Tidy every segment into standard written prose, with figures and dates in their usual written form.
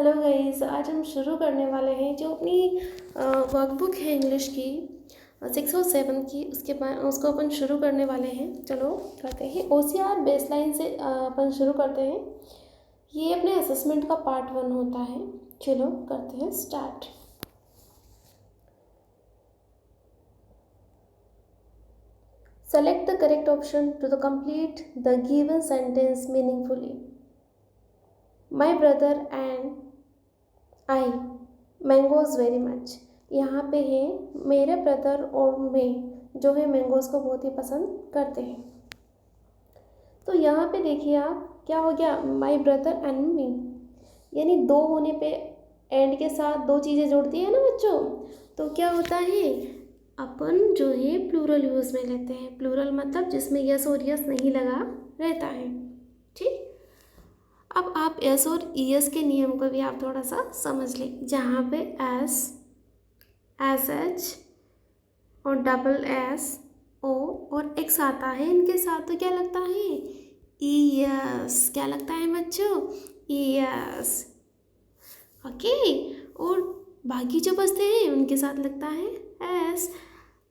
Hello guys, आज हम शुरू करने वाले हैं जो अपनी वर्कबुक है इंग्लिश की 6 और 7 की। उसके बाद उसको अपन शुरू करने वाले हैं। चलो करते हैं। OCR बेसलाइन से अपन शुरू करते हैं। ये अपने असेसमेंट का पार्ट 1 होता है। चलो करते हैं start. Select the correct option to complete the given sentence meaningfully. My brother and I mangoes very much. यहाँ पे है मेरे ब्रदर और मैं जो है मैंगोज़ को बहुत ही पसंद करते हैं। तो यहाँ पे देखिए आप क्या हो गया, माई ब्रदर एंड मी, यानी दो होने पे एंड के साथ दो चीज़ें जुड़ती है ना बच्चों। तो क्या होता है, अपन जो है प्लूरल यूज़ में लेते हैं। प्लूरल मतलब जिसमें यस और यस नहीं लगा रहता है। ठीक, अब आप एस और ईएस के नियम को भी आप थोड़ा सा समझ लें। जहाँ पे एस एच और डबल एस ओ और एक्स आता है, इनके साथ तो क्या लगता है, ईएस। क्या लगता है बच्चों, ईएस। ओके, और बाकी जो बचते हैं उनके साथ लगता है एस।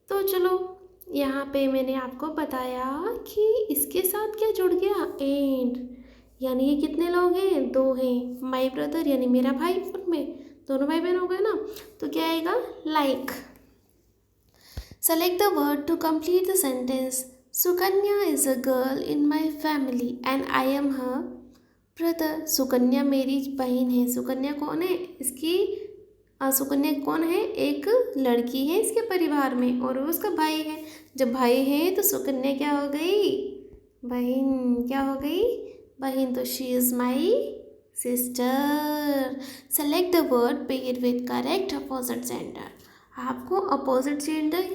तो चलो यहाँ पे मैंने आपको बताया कि इसके साथ क्या जुड़ गया, एंड, यानी ये कितने लोग हैं, दो हैं। माई ब्रदर यानी मेरा भाई और मैं, दोनों भाई बहन हो गए ना। तो क्या आएगा, like. Select the word to complete the sentence. Sukanya is a girl in my family and I am her brother. Sukanya मेरी बहन है। सुकन्या कौन है, इसकी सुकन्या कौन है, एक लड़की है इसके परिवार में और वो उसका भाई है। जब भाई है तो सुकन्या क्या हो गई, बहन। क्या हो गई, बहन। तो she is my sister. Select the word pair with correct opposite gender. आपको अपोजिट जेंडर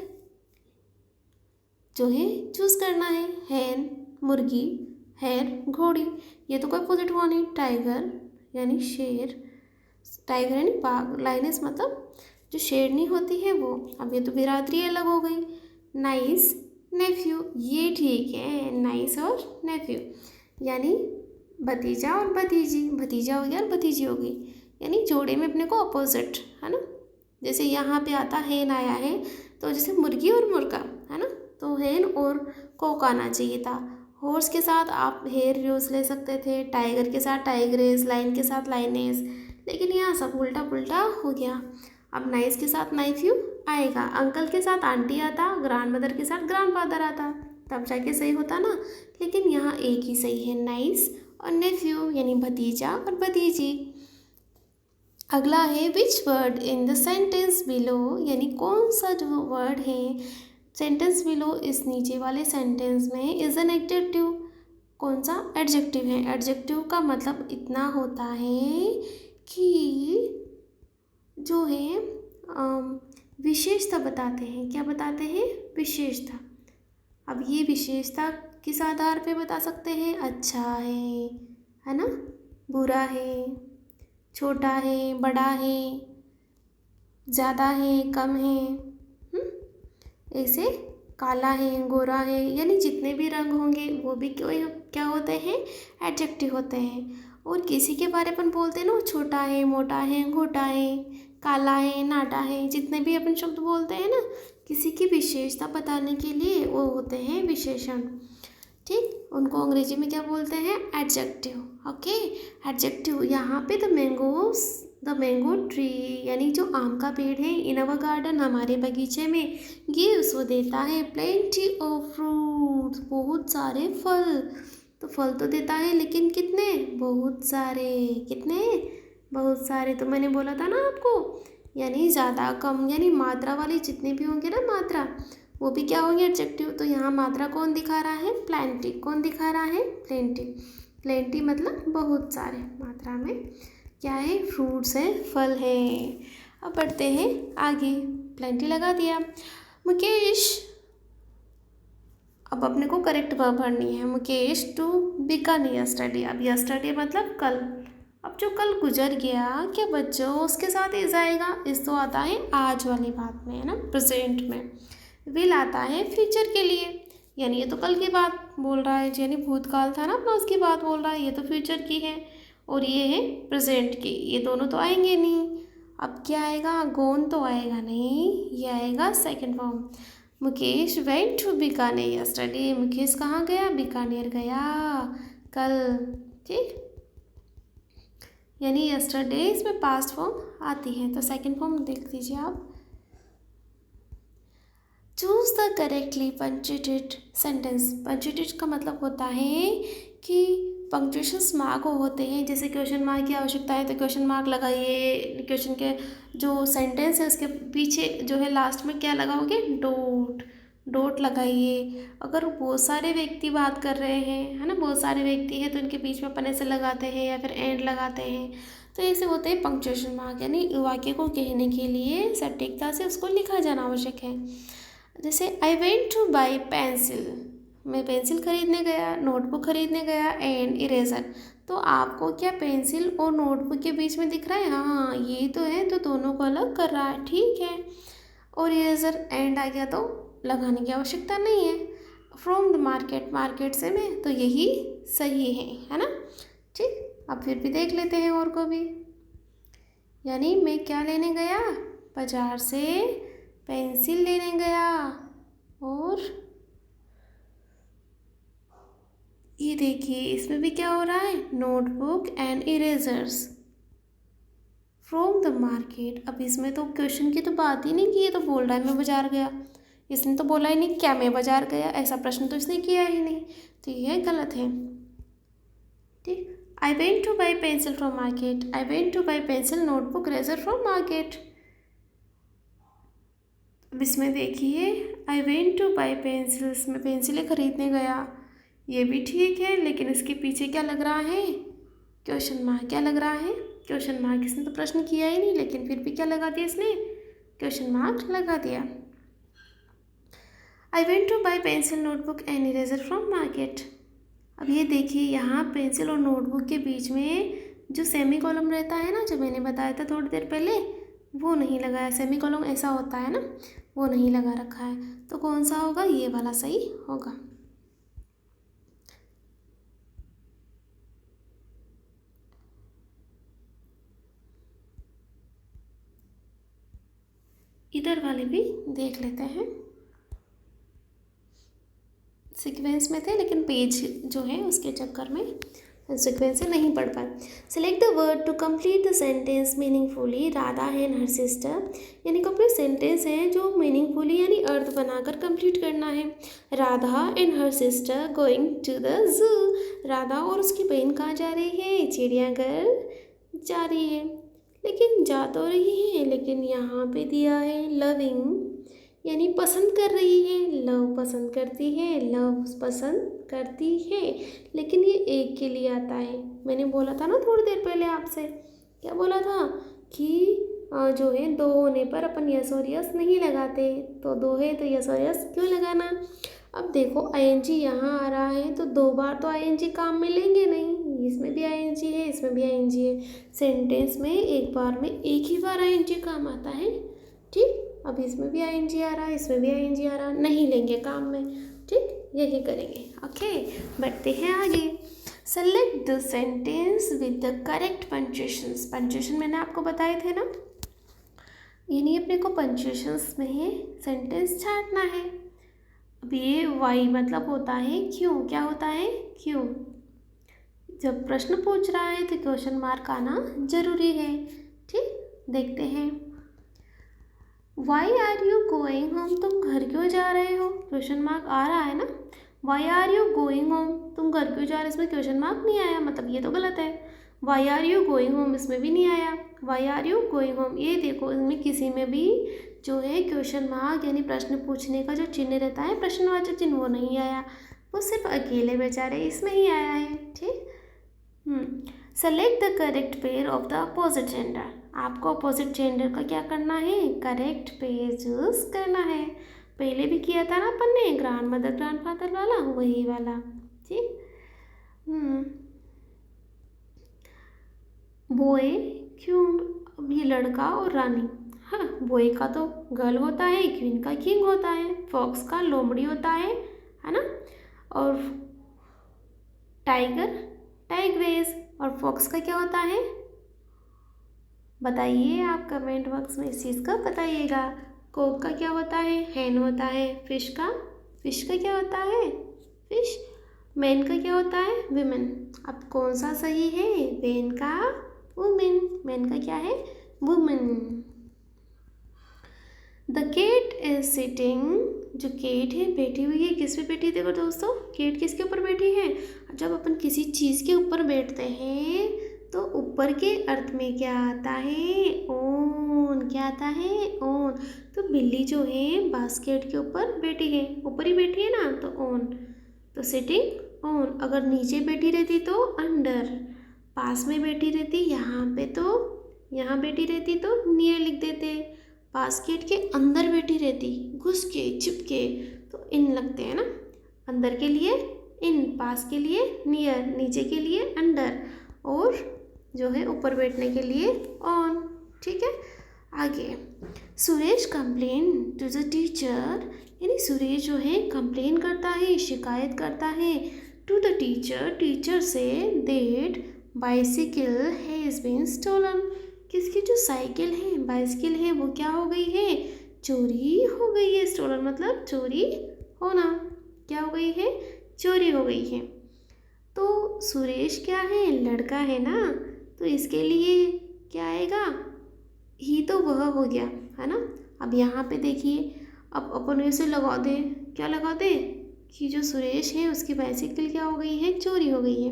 जो है चूज करना है। हैन मुर्गी, हेर घोड़ी, ये तो कोई अपोजिट हुआ नहीं। टाइगर यानी शेर, टाइगर यानी बाघ। लाइनस मतलब जो शेरनी होती है वो। अब ये तो बिरादरी अलग हो गई। नाइस नेफ्यू, ये ठीक है, नाइस और नेफ्यू यानी भतीजा और भतीजी। भतीजा हो गया और भतीजी हो गई, यानी जोड़े में अपने को अपोजिट, है ना। जैसे यहाँ पे आता हैन आया है, तो जैसे मुर्गी और मुर्गा, है ना, तो हैन और कोक आना चाहिए था। हॉर्स के साथ आप हेयर यूज़ ले सकते थे, टाइगर के साथ टाइग्रेस, लाइन के साथ लाइनेस, लेकिन यहाँ सब उल्टा पुल्टा हो गया। अब नाइस के साथ नाइफ्यू आएगा, अंकल के साथ आंटी आता, ग्रैंड मदर के साथ ग्रैंड फादर आता, तब जाके सही होता ना। लेकिन यहाँ एक ही सही है, नाइस और नेफ्यू यानी भतीजा और भतीजी। अगला है which word in the sentence below, यानी कौन सा जो वर्ड है सेंटेंस बिलो, इस नीचे वाले सेंटेंस में इज एन एडजेक्टिव। कौन सा, एडजेक्टिव है। एडजेक्टिव का मतलब इतना होता है कि जो है विशेषता बताते हैं। क्या बताते हैं, विशेषता। अब ये विशेषता किस आधार पे बता सकते हैं, अच्छा है ना, बुरा है, छोटा है, बड़ा है, ज़्यादा है, कम है। ऐसे काला है, गोरा है, यानी जितने भी रंग होंगे वो भी क्या होते हैं, एडजेक्टिव होते हैं। और किसी के बारे अपन बोलते हैं ना, छोटा है, मोटा है, घोटा है, काला है, नाटा है, जितने भी अपन शब्द बोलते हैं ना, किसी की विशेषता बताने के लिए वो होते हैं विशेषण। ठीक, उनको अंग्रेजी में क्या बोलते हैं, एडजेक्टिव। Okay, adjective. यहाँ पे द मैंगो ट्री यानी जो आम का पेड़ है इन अवर गार्डन, हमारे बगीचे में, गिव्स वो देता है प्लेंटी ऑफ फ्रूट्स, बहुत सारे फल। तो फल तो देता है लेकिन कितने, बहुत सारे। कितने, बहुत सारे। तो मैंने बोला था ना आपको, यानी ज़्यादा कम, यानी मात्रा वाले जितने भी होंगे ना, मात्रा, वो भी क्या होंगे, एडजेक्टिव। तो यहाँ मात्रा कौन दिखा रहा है, प्लेंटी। कौन दिखा रहा है, प्लेंटी। प्लेंटी मतलब बहुत सारे मात्रा में क्या है, फ्रूट्स है, फल है। अब बढ़ते हैं आगे। प्लेंटी लगा दिया। मुकेश, अब अपने को करेक्ट वर्ब भरनी है। Mukesh to begin yesterday. अब यस्टरडे मतलब कल। अब जो कल गुजर गया, क्या बच्चों उसके साथ इज आएगा, इस तो आता है आज वाली बात में, है ना, प्रेजेंट में। विल आता है फ्यूचर के लिए, यानी ये तो कल की बात बोल रहा है, यानी भूतकाल था ना अपना, उसकी बात बोल रहा है, ये तो फ्यूचर की है। और ये है प्रेजेंट के, ये दोनों तो आएंगे नहीं। अब क्या आएगा, गोन तो आएगा नहीं, ये आएगा second form. Mukesh went to Bikaner yesterday, Mukesh कहाँ गया, बीकानेर गया कल। ठीक, यानी यस्टरडे इसमें पास्ट फॉर्म आती है। तो सेकंड फॉर्म देख लीजिए आप। Choose the correctly punctuated sentence. Punctuated का मतलब होता है कि पंक्चुएशंस मार्क होते हैं, जैसे क्वेश्चन मार्क की आवश्यकता है तो क्वेश्चन मार्क लगाइए, क्वेश्चन के जो सेंटेंस है उसके पीछे जो है लास्ट में क्या लगाओगे, डॉट, डॉट लगाइए। अगर बहुत सारे व्यक्ति बात कर रहे हैं, है ना, बहुत सारे व्यक्ति हैं तो इनके बीच में अपन ऐसे लगाते हैं या फिर एंड लगाते हैं, तो ऐसे होते हैं पंक्चुएशन मार्क। यानी वाक्य को कहने के लिए सटीकता से उसको लिखा जाना आवश्यक है। जैसे I went two by pencil, मैं पेंसिल खरीदने गया, नोटबुक खरीदने गया, एंड इरेज़र। तो आपको क्या पेंसिल और नोटबुक के बीच में दिख रहा है, हाँ ये तो है, तो दोनों को अलग कर रहा है, ठीक है। और इरेज़र एंड आ गया तो लगाने की आवश्यकता नहीं है। फ्रॉम द मार्केट, मार्केट से मैं, तो यही सही है ना। ठीक, अब फिर भी देख लेते हैं और को भी। यानी मैं क्या लेने गया, बाजार से पेंसिल लेने गया, और ये देखिए इसमें भी क्या हो रहा है, notebook and erasers from the market. अब इसमें तो क्वेश्चन की तो बात ही नहीं की, ये तो बोल रहा है मैं बाजार गया, इसने तो बोला ही नहीं क्या मैं बाजार गया, ऐसा प्रश्न तो इसने किया ही नहीं, तो ये गलत है। ठीक, I went two by pencil from market, I went two by pencil notebook eraser from market. अब इसमें देखिए I went two by pencils, में पेंसिलें खरीदने गया, ये भी ठीक है, लेकिन इसके पीछे क्या लग रहा है, क्वेश्चन मार्क। क्या लग रहा है, क्वेश्चन मार्क। इसने तो प्रश्न किया ही नहीं, लेकिन फिर भी क्या लगा दिया इसने, क्वेश्चन मार्क लगा दिया। I went two by pencil notebook and eraser from market. अब ये देखिए यहाँ पेंसिल और नोटबुक के बीच में जो सेमी कॉलम रहता है ना, जो मैंने बताया था थोड़ी देर पहले, वो नहीं लगाया। सेमी कॉलम ऐसा होता है ना, वो नहीं लगा रखा है, तो कौन सा होगा, ये वाला सही होगा। इधर वाले भी देख लेते हैं, सीक्वेंस में थे लेकिन पेज जो है उसके चक्कर में सीक्वेंस से नहीं पढ़ पाए। Select the word to complete the sentence meaningfully, Radha and her sister. यानी कंप्लीट सेंटेंस है जो मीनिंगफुली यानी अर्थ बनाकर कंप्लीट करना है। Radha and her sister going to the zoo, Radha और उसकी बहन कहाँ जा रही है, चिड़ियाघर जा रही है। लेकिन जा तो रही है, लेकिन यहाँ पे दिया है लविंग, यानी पसंद कर रही है, लव पसंद करती है, लव पसंद करती है, लेकिन ये एक के लिए आता है। मैंने बोला था ना थोड़ी देर पहले आपसे, क्या बोला था कि जो है दो होने पर अपन यस और यस नहीं लगाते, तो दो है तो यस और यस क्यों लगाना। अब देखो आईएनजी यहाँ आ रहा है, तो दो बार तो आईएनजी काम में लेंगे नहीं, इसमें भी आईएनजी है, इसमें भी आईएनजी है। सेंटेंस में एक बार में एक ही बार आईएनजी काम आता है। ठीक, अब इसमें भी आईएनजी आ रहा है, इसमें भी आईएनजी आ रहा है, नहीं लेंगे काम में। ठीक, यही करेंगे। ओके, बढ़ते हैं आगे। Select the sentence with the correct punctuations. Punctuation मैंने आपको बताए थे ना, यानी अपने को पंक्चुएशंस में सेंटेंस छांटना है। अब ये वाई मतलब होता है क्यों, क्या होता है, क्यों। जब प्रश्न पूछ रहा है तो क्वेश्चन मार्क आना जरूरी है। ठीक, देखते हैं। Why are you going home, तुम घर क्यों जा रहे हो, क्वेश्चन मार्क आ रहा है ना। Why are you going home, तुम घर क्यों जा रहे हो, इसमें क्वेश्चन मार्क नहीं आया, मतलब ये तो गलत है। Why are you going home, इसमें भी नहीं आया। Why are you going home, ये देखो इनमें किसी में भी जो है क्वेश्चन मार्क यानी प्रश्न पूछने का जो चिन्ह रहता है, प्रश्नवाचक चिन्ह, वो नहीं आया, वो सिर्फ अकेले बेचारे इसमें ही आया है। ठीक, select the correct pair of the opposite gender. आपको अपोजिट जेंडर का क्या करना है, करेक्ट पेयर चूज करना है। पहले भी किया था ना अपन ने, ग्रैंड मदर ग्रैंड फादर वाला, वही वाला। ठीक, बॉय क्यों, अब ये लड़का और रानी, हाँ बॉय का तो गर्ल होता है, क्वीन का किंग होता है, फॉक्स का लोमड़ी होता है ना, और टाइगर टाइग्रेस, और फॉक्स का क्या होता है? बताइए, आप कमेंट बॉक्स में इस चीज़ का बताइएगा। कॉक का क्या होता है? हैन होता है। फिश का क्या होता है? फिश। मैन का क्या होता है? विमेन। अब कौन सा सही है? मैन का वुमेन। मैन का क्या है? Women. The cat is sitting. जो केट है बैठी हुई है, किस पे बैठी है? देखो दोस्तों, केट किसके ऊपर बैठी है? जब अपन किसी चीज़ के ऊपर बैठते हैं तो ऊपर के अर्थ में क्या आता है? ऑन। क्या आता है? ऑन। तो बिल्ली जो है बास्केट के ऊपर बैठी है, ऊपर ही बैठी है ना, तो ऑन। तो सिटिंग ऑन। अगर नीचे बैठी रहती तो अंडर। पास में बैठी रहती यहाँ पे, तो यहाँ बैठी रहती तो नियर लिख देते। बास्केट के अंदर बैठी रहती, घुस के चिपके, तो इन लगते हैं ना। अंदर के लिए इन, पास के लिए नियर, नीचे के लिए अंडर, और जो है ऊपर बैठने के लिए ऑन। ठीक है, आगे। Suresh complain to the teacher. यानी सुरेश जो है कंप्लेन करता है, शिकायत करता है टू द टीचर, टीचर से, that bicycle has been stolen. किसकी जो साइकिल है, बाइसिकल है, वो क्या हो गई है? चोरी हो गई है। स्टोलन मतलब चोरी होना। क्या हो गई है? चोरी हो गई है। तो सुरेश क्या है? लड़का है ना, तो इसके लिए क्या आएगा? ही तो वह हो गया, है ना। अब यहाँ पे देखिए, अब अपन इसे लगा दे, क्या लगा दे कि जो सुरेश है उसकी बाइसिकल क्या हो गई है? चोरी हो गई है।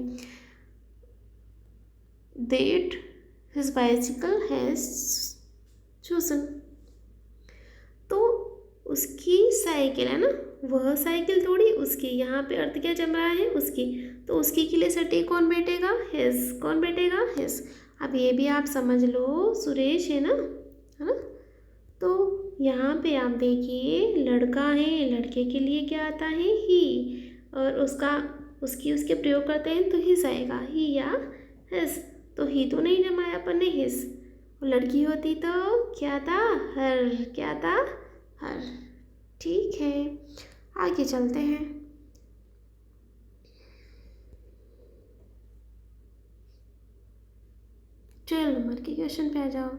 That his bicycle has chosen. तो उसकी साइकिल है ना, वह साइकिल थोड़ी उसकी, यहाँ पे अर्थ क्या जम रहा है? उसकी। तो उसकी के लिए सटे कौन बैठेगा? हिज। कौन बैठेगा? हिज। अब ये भी आप समझ लो, सुरेश है ना, है ना। तो यहाँ पे आप देखिए, लड़का है, लड़के के लिए क्या आता है? ही। और उसके प्रयोग करते हैं तो हिज आएगा, ही या हिज। तो ही तो नहीं जमाया अपन ने, हिज। और लड़की होती तो क्या था? हर। क्या था? हर। ठीक है, आगे चलते हैं। चलो नंबर के क्वेश्चन पे आ जाओ।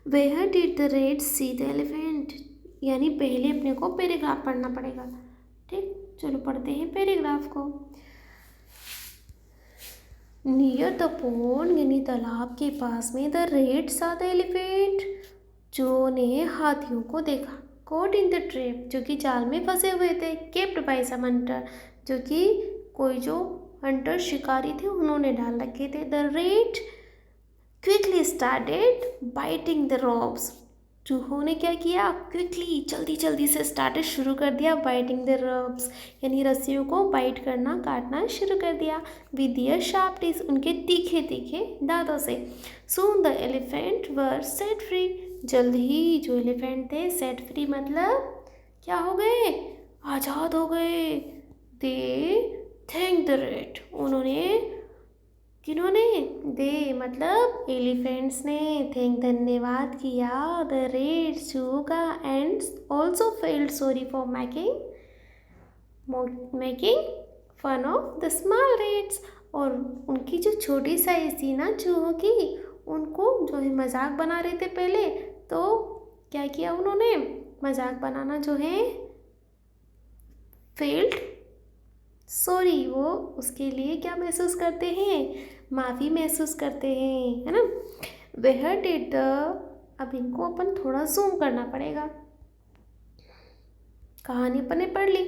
Where did the rat see the elephant. यानी पहले अपने को पैराग्राफ पढ़ना पड़ेगा। ठीक, चलो पढ़ते हैं पैराग्राफ को। नियर द पोंड यानी तालाब के पास में, द रेड सा द एलिफेंट। जो ने हाथियों को देखा। कॉट इन द ट्रैप, जो कि जाल में फंसे हुए थे। केप्ड बाय सम हंटर, जो कि कोई जो हंटर शिकारी थे उन्होंने डाल रखे थे। The red quickly started biting the robes. चूहों ने क्या किया? क्विकली, जल्दी जल्दी से स्टार्टेड, शुरू कर दिया, बाइटिंग द रॉब्स यानी रस्सियों को बाइट करना, काटना शुरू कर दिया। विद देयर शार्प टीथ, उनके तीखे तीखे दांतों से। Soon the elephant were set free, जल्द ही जो एलिफेंट थे सेट फ्री मतलब क्या हो गए? आज़ाद हो गए। दे थैंक द रेड, उन्होंने, किन्होंने? दे मतलब एलिफेंट्स ने थैंक, धन्यवाद किया द रेड, चूहों का, and also felt sorry for making fun of the small rats. और उनकी जो छोटी साइज थी ना चूहों की, उनको जो है मजाक बना रहे थे पहले, तो क्या किया उन्होंने? मजाक बनाना जो है फेल्ड सॉरी, वो उसके लिए क्या महसूस करते हैं? माफ़ी महसूस करते हैं, है ना। वेयर डिड द, अब इनको अपन थोड़ा जूम करना पड़ेगा। कहानी अपन ने पढ़ ली।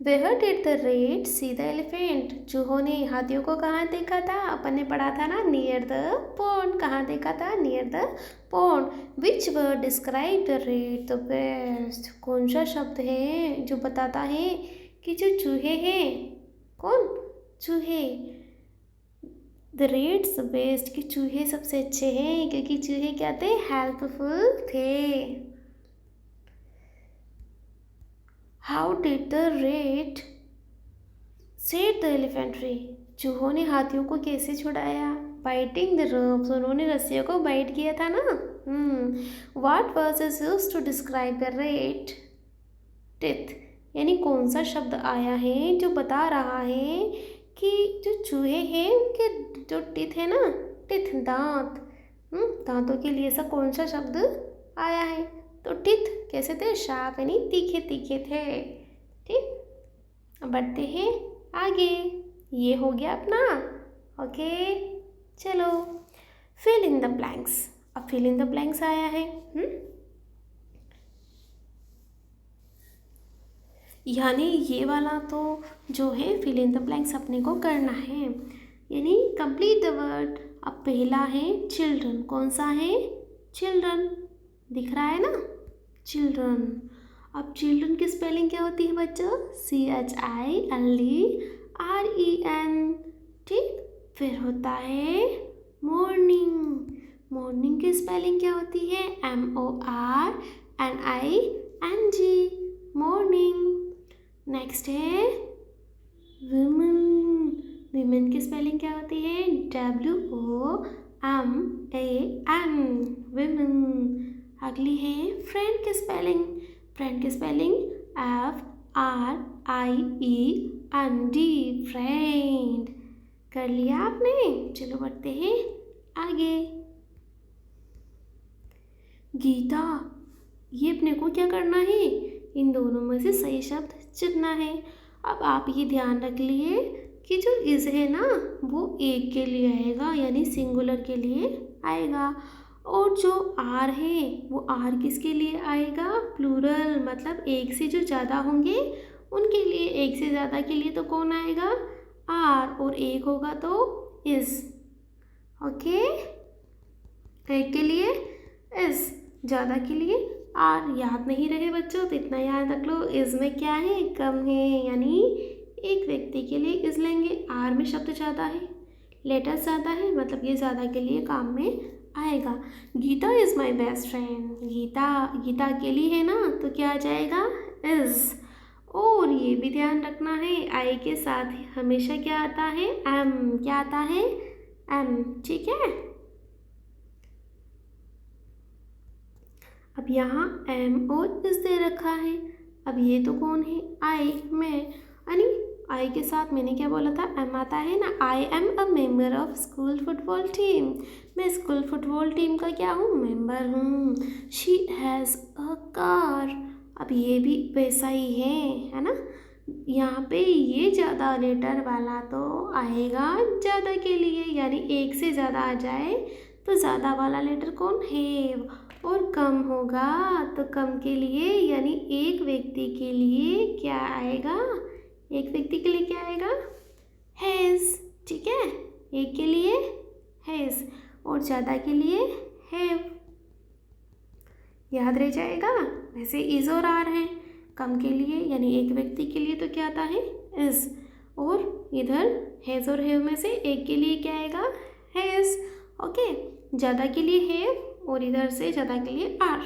Where did the rat see the elephant, चूहों ने हाथियों को कहाँ देखा था? अपन ने पढ़ा था ना, नियर द पोंड। कहाँ देखा था? Near the pond. Which word describe the read the best, कौन सा शब्द है जो बताता है कि जो चूहे हैं, कौन? चूहे। द रेड्स बेस्ट, कि चूहे सबसे अच्छे हैं, क्योंकि चूहे क्या थे? हेल्पफुल थे। How did the red set the elephant free, चूहों ने हाथियों को कैसे छुड़ाया? बाइटिंग द रोप्स, उन्होंने रस्सियों को बाइट किया था ना। What word is used to describe the rat teeth, यानी कौन सा शब्द आया है जो बता रहा है कि जो चूहे हैं उनके जो टीथ है ना, टीथ दांत, दांतों के लिए ऐसा कौन सा शब्द आया है? तो टीथ कैसे थे? शार्प यानी तीखे तीखे थे। ठीक, अब बढ़ते हैं आगे। ये हो गया अपना। ओके, चलो फिल इन द ब्लैंक्स। अब फिल इन द ब्लैंक्स आया है। यानी ये वाला तो जो है फिल इन द ब्लैंक्स अपने को करना है, यानी कंप्लीट द वर्ड। अब पहला है चिल्ड्रन। कौन सा है? चिल्ड्रन, दिख रहा है ना, चिल्ड्रन। अब चिल्ड्रन की स्पेलिंग क्या होती है बच्चों? CHILDREN। ठीक, फिर होता है मॉर्निंग। मॉर्निंग की स्पेलिंग क्या होती है? MORNING, morning. नेक्स्ट है वुमेन। वुमेन की स्पेलिंग क्या होती है? WOMAN, women. अगली है फ्रेंड की स्पेलिंग। फ्रेंड की स्पेलिंग FRIEND, फ्रेंड। कर लिया आपने? चलो बढ़ते हैं आगे। गीता, ये अपने को क्या करना है? इन दोनों में से सही शब्द चुनना है। अब आप ये ध्यान रख लिए कि जो इज है ना वो एक के लिए आएगा, यानी सिंगुलर के लिए आएगा, और जो आर है वो आर किसके लिए आएगा? प्लूरल, मतलब एक से जो ज़्यादा होंगे उनके लिए। एक से ज़्यादा के लिए तो कौन आएगा? आर, और एक होगा तो इज। ओके, एक के लिए इज, ज़्यादा के लिए आर। याद नहीं रहे बच्चों तो इतना याद रख लो, इज में क्या है? कम है, यानी एक व्यक्ति के लिए इज लेंगे। आर में शब्द ज़्यादा है, लेटर ज़्यादा है, मतलब ये ज़्यादा के लिए काम में आएगा। Geeta is my best friend. Geeta अकेली है ना, तो क्या आ जाएगा? इज। और ये भी ध्यान रखना है, आई के साथ हमेशा क्या आता है? एम। क्या आता है? एम। ठीक है, अब यहाँ एम और इस दे रखा है। अब ये तो कौन है? आई, मैं, यानी आई के साथ मैंने क्या बोला था? एम आता है ना। I am a member of school football team. मैं स्कूल फुटबॉल टीम का क्या हूँ? मेंबर हूँ। She has a car. अब ये भी वैसा ही है ना। यहाँ पे ये ज़्यादा लेटर वाला तो आएगा ज़्यादा के लिए, यानी एक से ज़्यादा आ जाए तो ज़्यादा वाला लेटर कौन? हैव। और कम होगा तो कम के लिए, यानी एक व्यक्ति के लिए क्या आएगा? एक व्यक्ति के लिए क्या आएगा? हैज़। ठीक है, एक के लिए हैज़ और ज़्यादा के लिए हैव। याद रह जाएगा। वैसे इज़ और आर है कम के लिए, यानी एक व्यक्ति के लिए तो क्या आता है? इज़। और इधर हैज़ और हैव में से एक के लिए क्या आएगा? हैज़। ओके, ज़्यादा के लिए हैव और इधर से ज़्यादा के लिए आर।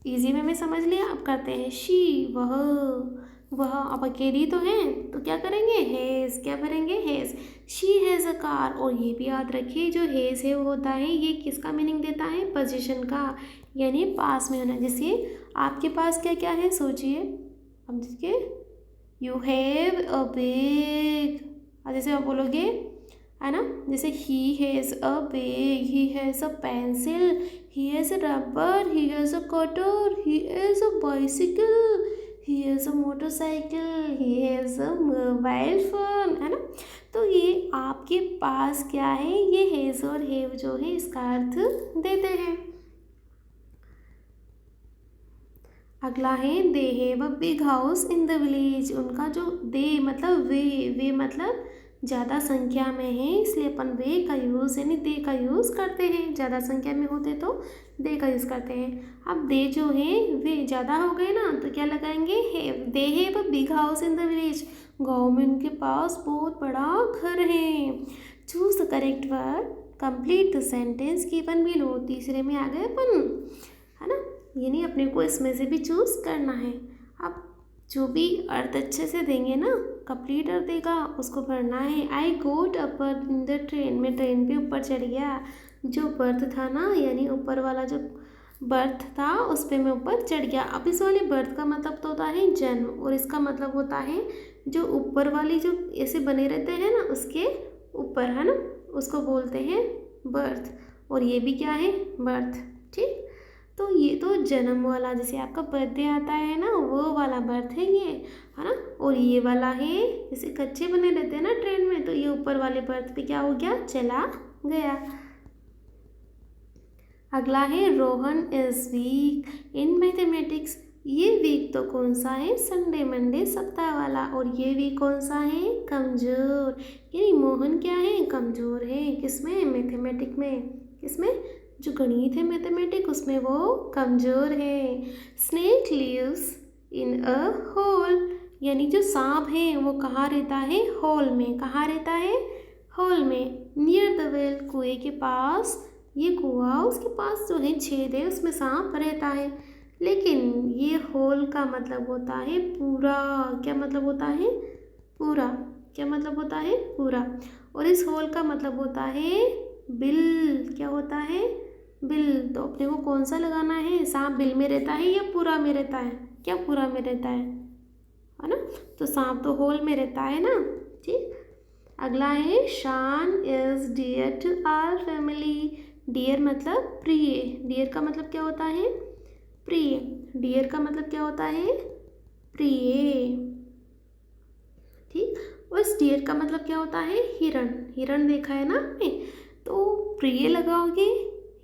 इजी में समझ लिया। अब करते हैं शी, वह अब अकेली तो है तो क्या करेंगे? हैज़। क्या करेंगे? Has. She has a car. और ये भी याद रखिए जो हैज़ है वो होता है, ये किसका मीनिंग देता है? पोजीशन का, यानी पास में होना। जैसे आपके पास क्या क्या है सोचिए। अब देखिए, यू हैव अ बैग, और जैसे आप बोलोगे है ना, जैसे he has a bag, he has a pencil, he has a rubber, he has a cutter, he has a bicycle, he has a motorcycle, he has a mobile phone, है ना। तो ये आपके पास क्या है? ये हैज़ और हैव जो है इसका अर्थ देते हैं। अगला है they have a big house in the village. उनका जो दे मतलब वे मतलब ज़्यादा संख्या में है, इसलिए अपन वे का यूज़ यानी दे का यूज़ करते हैं। ज़्यादा संख्या में होते तो दे का यूज़ करते हैं। अब दे जो है वे ज़्यादा हो गए ना, तो क्या लगाएंगे? Have. They have a big house in the village. गाँव में उनके पास बहुत बड़ा घर है। Choose the correct word, complete the sentence given below. तीसरे में आ गए अपन, है ना, यानी अपने को इसमें से भी चूज़ करना है। अब जो भी अर्थ अच्छे से देंगे ना, कंप्लीट अर्थ देगा उसको भरना है। I got up in the train. मैं ट्रेन पे ऊपर चढ़ गया। जो बर्थ था ना, यानी ऊपर वाला जो बर्थ था उस पर मैं ऊपर चढ़ गया। अब इस वाले बर्थ का मतलब तो होता है जन्म, और इसका मतलब होता है जो ऊपर वाली जो ऐसे बने रहते हैं ना उसके ऊपर, है ना, उसको बोलते हैं बर्थ। और ये भी क्या है, बर्थ। ठीक, तो ये तो जन्म वाला, जैसे आपका बर्थडे आता है ना वो वाला बर्थ है ये, है ना। और ये वाला है जैसे कच्चे बने रहते हैं ना ट्रेन में, तो ये ऊपर वाले बर्थ पे क्या हो गया, चला गया। अगला है Rohan is weak in mathematics. ये वीक तो कौन सा है, संडे मंडे सप्ताह वाला। और ये वीक कौन सा है, कमज़ोर। यानी मोहन क्या है, कमज़ोर है। किसमें, मैथमेटिक में। किसमें, जो गणित है मैथमेटिक उसमें वो कमज़ोर है। Snake lives in a hole. यानी जो सांप है वो कहाँ रहता है, होल में। कहाँ रहता है, होल में। नियर द वेल, कुएं के पास। ये कुआं, उसके पास जो है छेद है उसमें सांप रहता है। लेकिन ये होल का मतलब होता है पूरा। क्या मतलब होता है, पूरा। क्या मतलब होता है, पूरा। और इस होल का मतलब होता है बिल। क्या होता है, बिल। तो अपने को कौन सा लगाना है, सांप बिल में रहता है या पूरा में रहता है, क्या पूरा में रहता है ना। तो सांप तो होल में रहता है ना। ठीक, अगला है Shaan is dear to our family. Dear मतलब प्रिय। डियर का मतलब क्या होता है, प्रिय। डियर का मतलब क्या होता है, प्रिय। ठीक, और इस डियर का मतलब क्या होता है, हिरण। हिरण देखा है ना आपने, तो प्रिय लगाओगे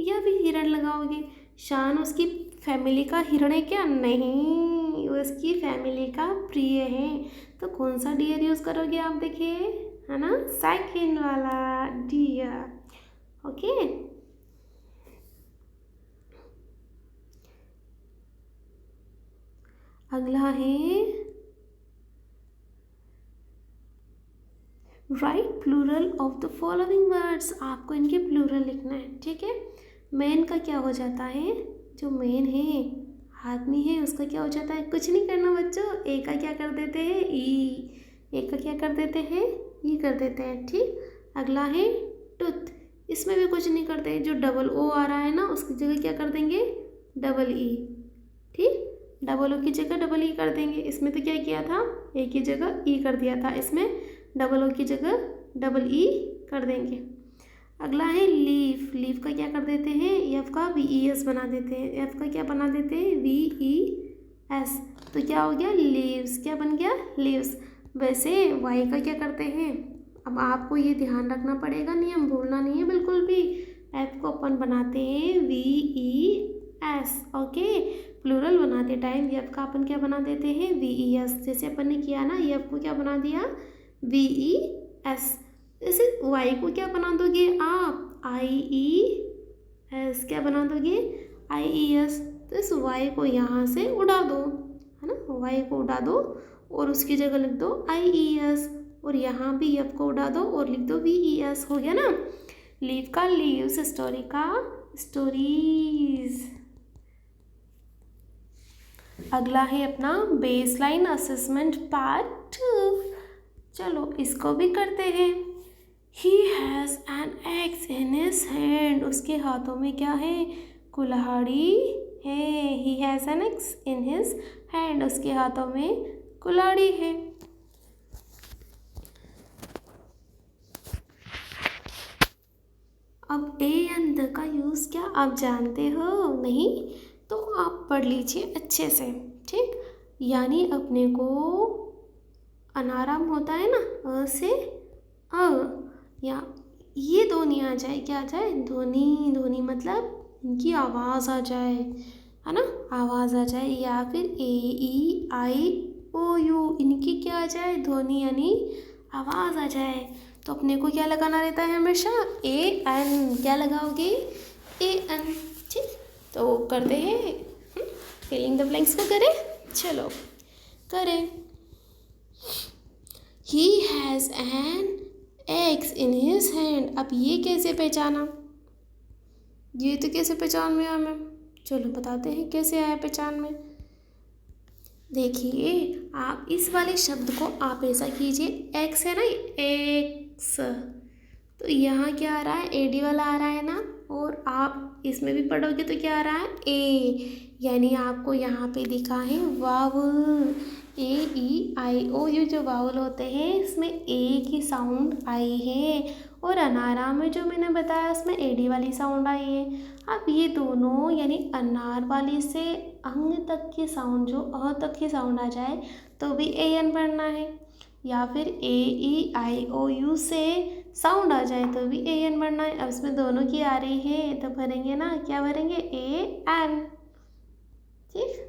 या फिर हिरण लगाओगे। शान उसकी फैमिली का हिरण है क्या, नहीं, वो उसकी फैमिली का प्रिय है। तो कौन सा डियर यूज़ करोगे आप, देखिए, है ना, सेकंड वाला डियर। ओके, अगला है write plural of the following words. आपको इनके प्लूरल लिखना है, ठीक है। मैन का क्या हो जाता है, जो मैन है, आदमी है, उसका क्या हो जाता है, कुछ नहीं करना बच्चों। ए का क्या कर देते हैं, ई। ए का क्या कर देते हैं, ई कर देते हैं। ठीक, अगला है टूथ। इसमें भी कुछ नहीं करते, जो डबल ओ आ रहा है ना उसकी जगह क्या कर देंगे, डबल ई। ठीक, डबल ओ की जगह डबल ई कर देंगे। इसमें तो क्या किया था, ए की जगह ई कर दिया था, इसमें डबल ओ की जगह डबल ई कर देंगे। अगला है लीफ। लीफ का क्या कर देते हैं, एफ का वी ई एस बना देते हैं। एफ का क्या बना देते हैं, वी ई एस। तो क्या हो गया, लीव्स। क्या बन गया, लीव्स। वैसे वाई का क्या करते हैं, अब आपको ये ध्यान रखना पड़ेगा, नियम भूलना नहीं है बिल्कुल भी। एफ को अपन बनाते हैं V E S. Okay, plural बनाते टाइम एफ का अपन क्या बना देते हैं, वी ई एस। जैसे अपन ने किया ना, एफ को क्या बना दिया, वी ई एस। इसे वाई को क्या बना दोगे आप, आई ई एस। क्या बना दोगे, आई ई एस। तो इस वाई को यहाँ से उड़ा दो, है ना, वाई को उड़ा दो और उसकी जगह लिख दो आई ई एस। और यहाँ भी एफ को उड़ा दो और लिख दो वी ई एस। हो गया ना। लीव का लीव्स, स्टोरी का स्टोरीज। अगला है अपना बेसलाइन असेसमेंट पार्ट 2। चलो इसको भी करते हैं। He has an x in his hand. उसके हाथों में क्या है, कुल्हाड़ी है। He has an x in his hand. उसके हाथों में कुल्हाड़ी है। अब ए एंड द का यूज़ क्या आप जानते हो, नहीं तो आप पढ़ लीजिए अच्छे से। ठीक, यानी अपने को अनाराम होता है ना, अ से अ, या ये ध्वनि आ जाए, क्या आ जाए, ध्वनि। ध्वनि मतलब इनकी आवाज़ आ जाए, है ना, आवाज़ आ जाए। या फिर ए ई आई ओ यू, इनकी क्या आ जाए, ध्वनि यानी आवाज़ आ जाए। तो अपने को क्या लगाना रहता है हमेशा, ए एन। क्या लगाओगे, ए एन। ठीक, तो करते हैं, फिलिंग द ब्लैंक्स को करें, चलो करें। He has an x in his hand. अब ये कैसे पहचाना, ये तो कैसे पहचान में आया हमें, चलो बताते हैं कैसे आया पहचान में। देखिए, आप इस वाले शब्द को आप ऐसा कीजिए, एक्स है ना, एक्स, तो यहाँ क्या आ रहा है, एडी वाला आ रहा है ना, और आप इसमें भी पढ़ोगे तो क्या आ रहा है ए, यानी आपको यहाँ पे दिखा है vowel, A E I O U जो वावल होते हैं इसमें ए की साउंड आई है, और अनारा में जो मैंने बताया उसमें एडी वाली साउंड आई है। अब ये दोनों यानी अनार वाली से अंग तक की साउंड जो अ तक की साउंड आ जाए तो भी ए एन पढ़ना है, या फिर ए ई आई ओ यू से साउंड आ जाए तो भी ए एन पढ़ना है। अब इसमें दोनों की आ रही है तो भरेंगे ना, क्या भरेंगे ए एन। ठीक,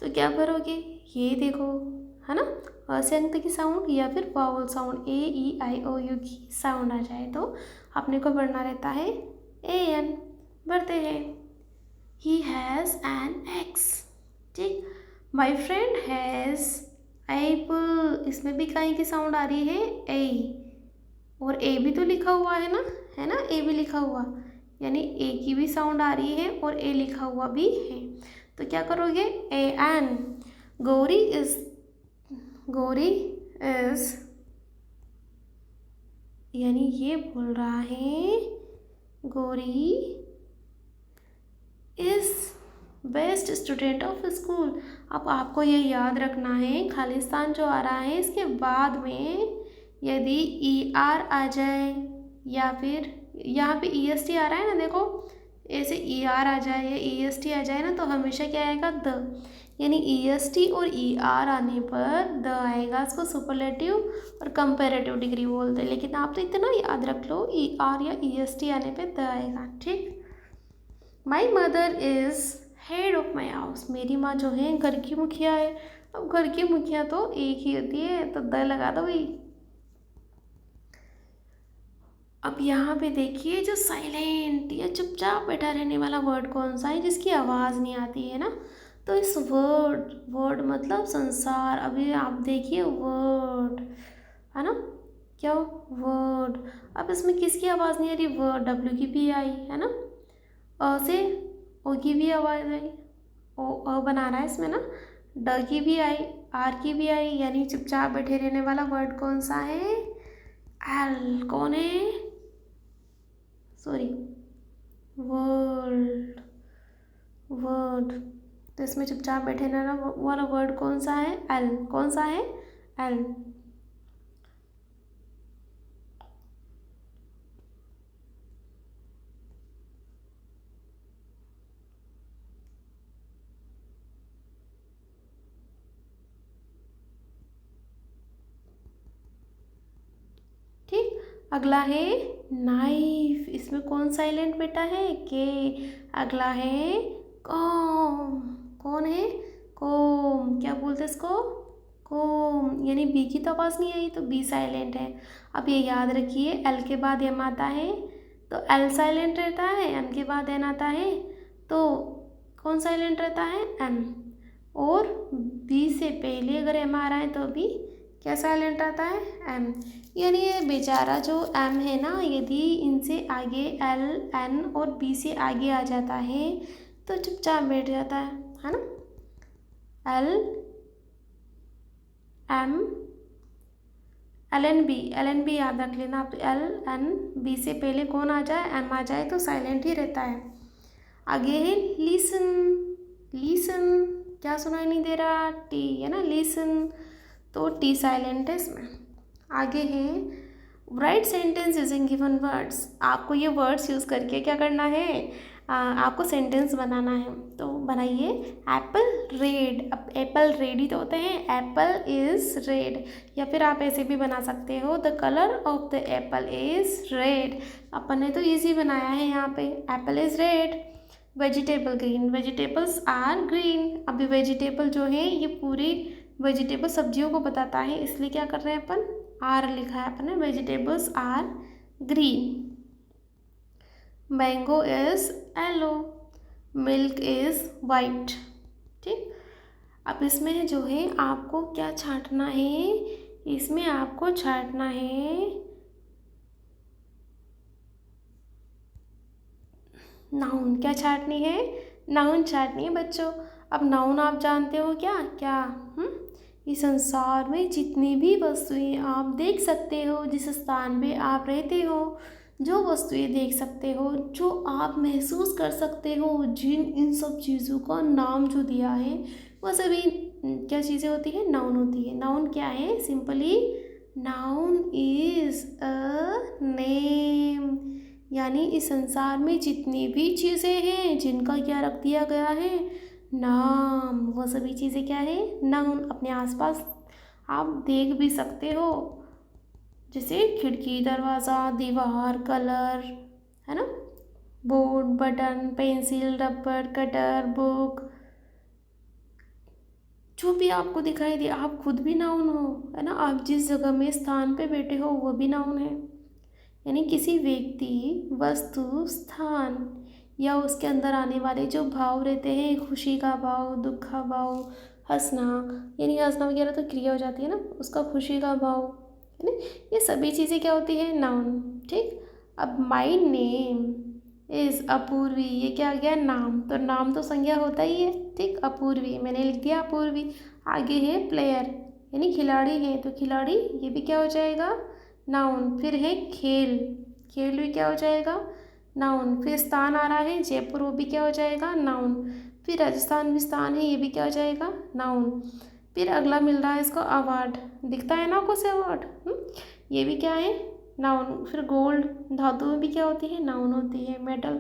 तो क्या भरोगे, ये देखो है ना, अ से अंग तक की साउंड या फिर vowel sound A E I O U की साउंड आ जाए तो अपने को पढ़ना रहता है ए एन। भरते हैं, ही हैज़ एन एक्स। ठीक, माई फ्रेंड हैज़ एप्पल, इसमें भी कहीं की साउंड आ रही है ए, और ए भी तो लिखा हुआ है ना, ए भी लिखा हुआ, यानी ए की भी साउंड आ रही है और ए लिखा हुआ भी है, तो क्या करोगे ए एन। गौरी इज यानी ये बोल रहा है Gauri is best student of school. अब आपको ये याद रखना है, खालिस्तान जो आ रहा है इसके बाद में यदि ई आर आ जाए या फिर यहाँ पे ई एस टी आ रहा है ना, देखो ऐसे ई आर आ जाए या ई एस टी आ जाए ना तो हमेशा क्या आएगा द, यानी ई एस टी और ई आर आने पर द आएगा। इसको सुपरलेटिव और कंपैरेटिव डिग्री बोलते हैं, लेकिन आप तो इतना याद रख लो ई आर या ई एस टी आने पे द आएगा। ठीक, my mother is head of my house, मेरी माँ जो है घर की मुखिया है। अब घर की मुखिया तो एक ही होती है तो द लगा दो भाई। अब यहाँ पे देखिए जो साइलेंट या चुपचाप बैठा रहने वाला वर्ड कौन सा है जिसकी आवाज़ नहीं आती है ना, तो इस वर्ड मतलब संसार। अभी आप देखिए वर्ड है ना, क्या वर्ड, अब इसमें किसकी आवाज़ नहीं आ रही, वर्ड डब्ल्यू की भी आई है ना, अ से ओ की भी आवाज़ आई, ओ अ बना रहा है इसमें ना, ड की भी आई, आर की भी आई, यानी चुपचाप बैठे रहने वाला वर्ड कौन सा है, एल। कौन है, सॉरी वर्ड, तो इसमें चुपचाप बैठे रहना वाला वर्ड कौन सा है, एल। कौन सा है, एल। ठीक, अगला है नाइफ, इसमें कौन साइलेंट बेटा है, के। अगला है कॉम, कौन है, कोम, क्या बोलते हैं इसको, कोम, यानी बी की तो आवाज़ नहीं आई तो बी साइलेंट है। अब ये याद रखिए एल के बाद एम आता है तो एल साइलेंट रहता है, एम के बाद एन आता है तो कौन साइलेंट रहता है, एम, और बी से पहले अगर एम आ रहा है तो भी क्या साइलेंट आता है, एम। यानी ये बेचारा जो एम है ना, यदि इनसे आगे एल एन और बी से आगे आ जाता है तो चुपचाप बैठ जाता है ना, L M L N B याद रख लेना आप, एल एन बी से पहले कौन आ जाए, एम आ जाए तो साइलेंट ही रहता है। आगे है लिसन, लिसन क्या सुनाई नहीं दे रहा, टी है ना, लिसन तो टी साइलेंट है इसमें। आगे है right sentence using given words, आपको ये वर्ड्स यूज़ करके क्या करना है, आपको सेंटेंस बनाना है, तो बनाइए एप्पल रेड। अब एप्पल रेड ही तो होते हैं, एप्पल इज़ रेड, या फिर आप ऐसे भी बना सकते हो the colour of the apple is red. अपन ने तो इजी बनाया है यहाँ पे, apple is red. Vegetable green, vegetables are green. अभी वेजिटेबल जो है ये पूरी वेजिटेबल सब्जियों को बताता है, इसलिए क्या कर रहे हैं अपन, आर लिखा है अपन ने, vegetables are green. Mango is yellow, milk is white. ठीक, अब इसमें जो है आपको क्या छांटना है, इसमें आपको छांटना है नाउन। क्या छांटनी है, नाउन छांटनी है बच्चों। अब नाउन आप जानते हो क्या क्या, इस संसार में जितनी भी वस्तुएं आप देख सकते हो, जिस स्थान पे आप रहते हो, जो वस्तुएं देख सकते हो, जो आप महसूस कर सकते हो, जिन इन सब चीज़ों का नाम जो दिया है वो सभी क्या चीज़ें होती है? नाउन होती है। नाउन क्या है? Simply noun is a name. यानी इस संसार में जितनी भी चीज़ें हैं जिनका क्या रख दिया गया है? नाम। वो सभी चीज़ें क्या है? नाउन। अपने आसपास आप देख भी सकते हो, जैसे खिड़की, दरवाज़ा, दीवार, कलर, है ना, board, button, pencil, rubber, cutter, book, जो भी आपको दिखाई दे, आप खुद भी नाउन हो, है ना। आप जिस जगह में स्थान पे बैठे हो वो भी नाउन है। यानी किसी व्यक्ति, वस्तु, स्थान या उसके अंदर आने वाले जो भाव रहते हैं, खुशी का भाव, दुख का भाव, हंसना, यानी हंसना वगैरह तो क्रिया हो जाती है ना, उसका खुशी का भाव, है ना, ये सभी चीज़ें क्या होती है? नाउन। ठीक। अब माई नेम इज़ अपूर्वी, ये क्या आ गया? नाम। तो नाम तो संज्ञा होता ही है। ठीक। अपूर्वी मैंने लिख दिया अपूर्वी। आगे है प्लेयर, यानी खिलाड़ी है, तो खिलाड़ी ये भी क्या हो जाएगा? नाउन। फिर है खेल, खेल भी क्या हो जाएगा? नाउन। फिर स्थान आ रहा है जयपुर, वो भी क्या हो जाएगा? नाउन। फिर राजस्थान में स्थान है, ये भी क्या हो जाएगा? नाउन। फिर अगला मिल रहा है इसको अवार्ड, दिखता है ना आपको से अवार्ड, ये भी क्या है? नाउन। फिर गोल्ड धातु में भी क्या होती है? नाउन होती है। मेडल,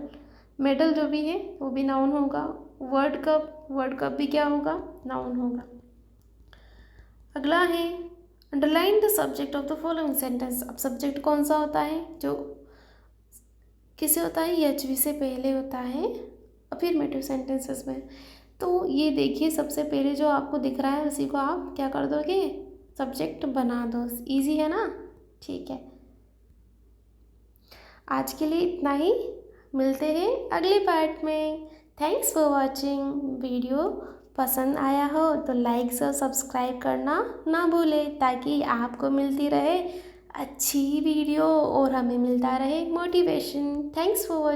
मेडल जो भी है वो भी नाउन होगा। वर्ल्ड कप, वर्ल्ड कप भी क्या होगा? नाउन होगा। अगला है underline the subject of the following sentence. अब सब्जेक्ट कौन सा होता है? जो किसे होता है? एचवी से पहले होता है अफर्मेटिव सेंटेंसेस में। तो ये देखिए, सबसे पहले जो आपको दिख रहा है उसी को आप क्या कर दोगे? सब्जेक्ट बना दो। इजी है ना? ठीक है, आज के लिए इतना ही। मिलते हैं अगले पार्ट में। Thanks for watching. वीडियो पसंद आया हो तो लाइक और सब्सक्राइब करना ना भूलें, ताकि आपको मिलती रहे अच्छी वीडियो और हमें मिलता रहे मोटिवेशन। Thanks for watching.